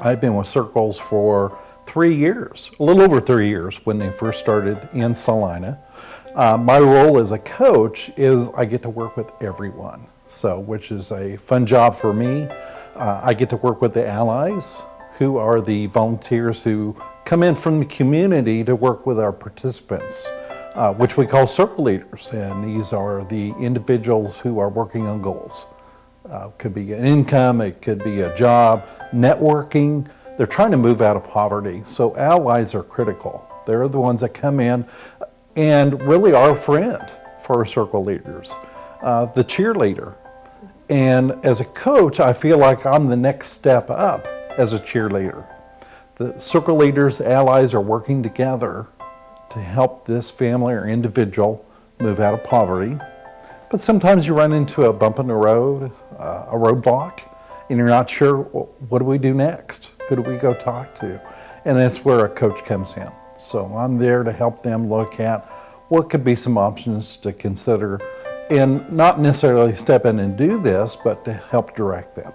I've been with Circles for 3 years, a little over 3 years when they first started in Salina. My role as a coach is I get to work with everyone, which is a fun job for me. I get to work with the allies, who are the volunteers who come in from the community to work with our participants, which we call circle leaders. And these are the individuals who are working on goals. Could be an income, it could be a job, networking. They're trying to move out of poverty. So allies are critical. They're the ones that come in and really are a friend for our circle leaders. The cheerleader. And as a coach, I feel like I'm the next step up as a cheerleader. The circle leaders, allies are working together to help this family or individual move out of poverty. But sometimes you run into a bump in the road, a roadblock, and you're not sure, well, what do we do next? Who do we go talk to? And that's where a coach comes in. So I'm there to help them look at what could be some options to consider, and not necessarily step in and do this, but to help direct them.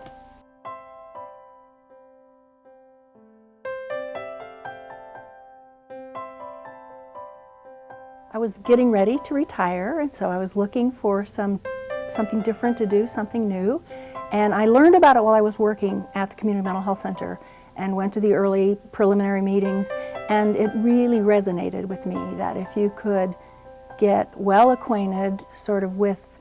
I was getting ready to retire, and so I was looking for something different to do, something new. And I learned about it while I was working at the Community Mental Health Center and went to the early preliminary meetings, and it really resonated with me that if you could get well acquainted sort of with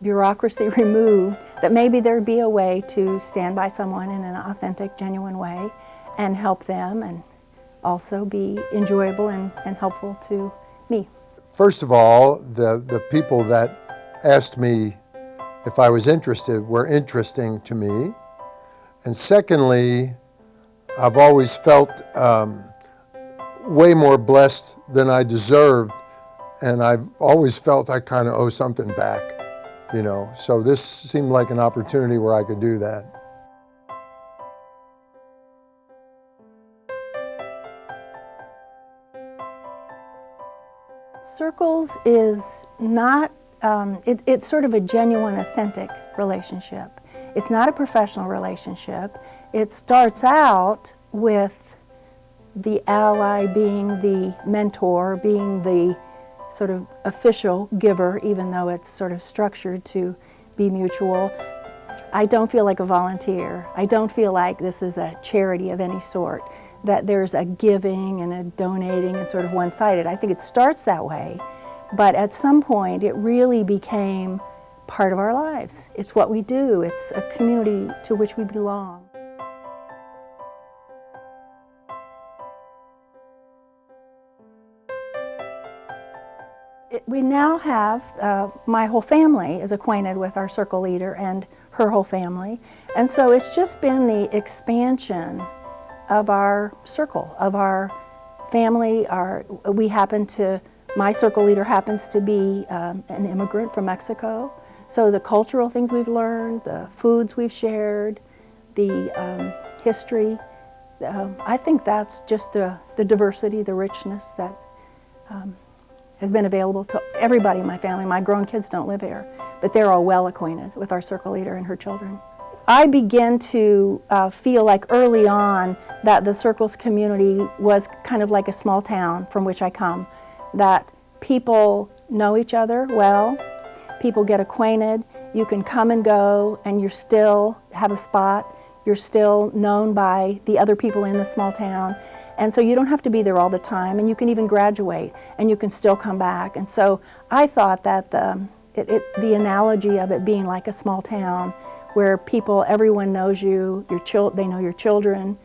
bureaucracy removed, that maybe there'd be a way to stand by someone in an authentic, genuine way and help them and also be enjoyable and helpful to me. First of all, the people that asked me if I was interested were interesting to me. And secondly, I've always felt way more blessed than I deserved, and I've always felt I kind of owe something back, you know. So this seemed like an opportunity where I could do that. Circles is not, it's sort of a genuine, authentic relationship. It's not a professional relationship. It starts out with the ally being the mentor, being the sort of official giver, even though it's sort of structured to be mutual. I don't feel like a volunteer. I don't feel like this is a charity of any sort, that there's a giving and a donating and sort of one-sided. I think it starts that way, but at some point it really became part of our lives. It's what we do. It's a community to which we belong. We now have, my whole family is acquainted with our circle leader and her whole family, and so it's just been the expansion of our circle, of our family. My circle leader happens to be an immigrant from Mexico, so the cultural things we've learned, the foods we've shared, the history, I think that's just the diversity, the richness that has been available to everybody in my family. My grown kids don't live here, but they're all well acquainted with our circle leader and her children. I began to feel like early on that the Circles community was kind of like a small town from which I come, that people know each other well, people get acquainted, you can come and go and you still have a spot, you're still known by the other people in the small town, and so you don't have to be there all the time, and you can even graduate and you can still come back. And so I thought that the analogy of it being like a small town where everyone knows you, they know your children,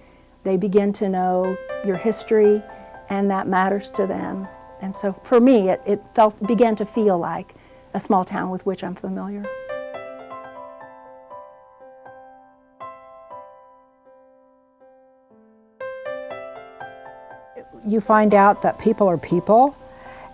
they begin to know your history, and that matters to them. And so for me, it began to feel like a small town with which I'm familiar. You find out that people are people,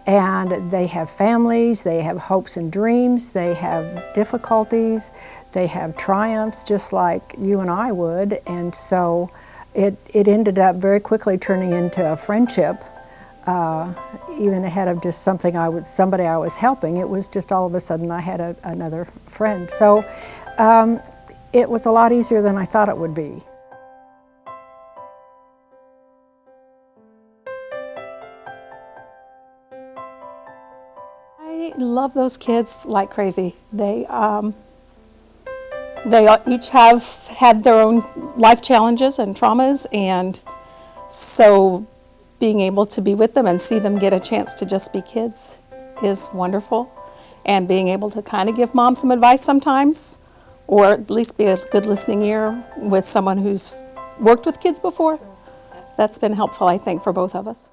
and they have families, they have hopes and dreams, they have difficulties, they have triumphs just like you and I would, and so it ended up very quickly turning into a friendship, even ahead of just somebody I was helping. It was just all of a sudden I had another friend. So it was a lot easier than I thought it would be. love those kids like crazy. They each have had their own life challenges and traumas, and so being able to be with them and see them get a chance to just be kids is wonderful. And being able to kind of give mom some advice sometimes, or at least be a good listening ear with someone who's worked with kids before, that's been helpful, I think, for both of us.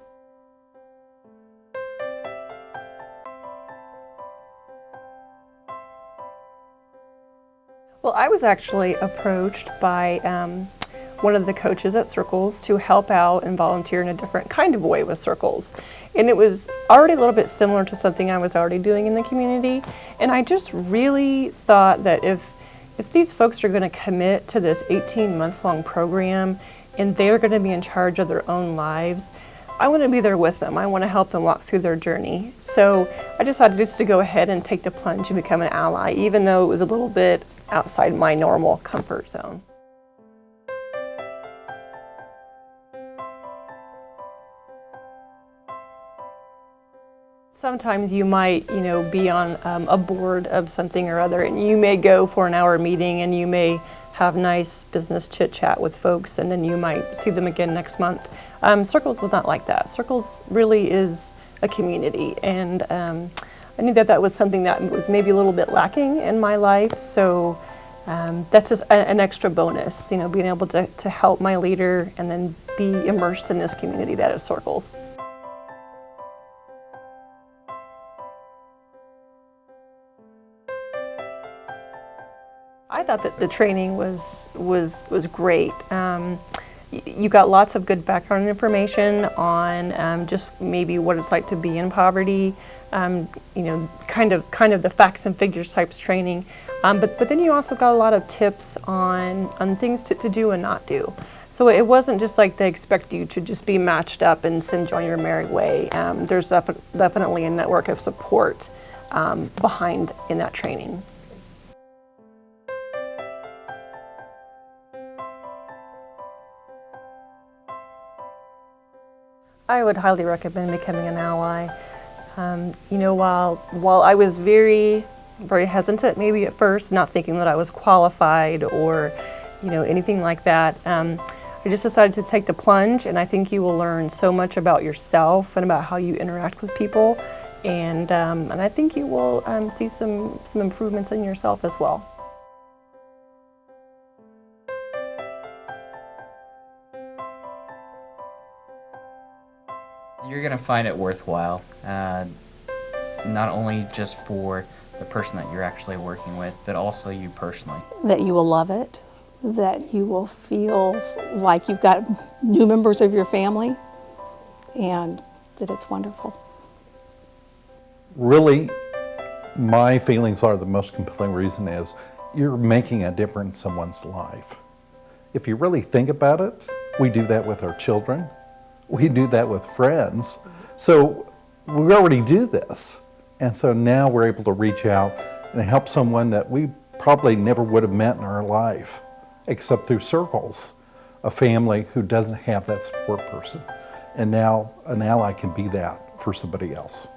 Well, I was actually approached by one of the coaches at Circles to help out and volunteer in a different kind of way with Circles. And it was already a little bit similar to something I was already doing in the community. And I just really thought that if these folks are going to commit to this 18-month-long program and they're going to be in charge of their own lives, I want to be there with them. I want to help them walk through their journey. So I decided just to go ahead and take the plunge and become an ally, even though it was a little bit outside my normal comfort zone. Sometimes you might, be on a board of something or other, and you may go for an hour meeting and you may have nice business chit chat with folks, and then you might see them again next month. Circles is not like that. Circles really is a community, and I knew that was something that was maybe a little bit lacking in my life, so that's just an extra bonus, being able to help my leader and then be immersed in this community that is Circles. I thought that the training was great. You got lots of good background information on just maybe what it's like to be in poverty, kind of the facts and figures types training. But then you also got a lot of tips on things to do and not do. So it wasn't just like they expect you to just be matched up and send you on your merry way. There's definitely a network of support behind in that training. I would highly recommend becoming an ally. While I was very, very hesitant maybe at first, not thinking that I was qualified or, anything like that, I just decided to take the plunge, and I think you will learn so much about yourself and about how you interact with people, and I think you will see some improvements in yourself as well. You're going to find it worthwhile, not only just for the person that you're actually working with, but also you personally. That you will love it, that you will feel like you've got new members of your family, and that it's wonderful. Really, my feelings are the most compelling reason is you're making a difference in someone's life. If you really think about it, we do that with our children. We do that with friends. So we already do this. And so now we're able to reach out and help someone that we probably never would have met in our life, except through Circles, a family who doesn't have that support person. And now an ally can be that for somebody else.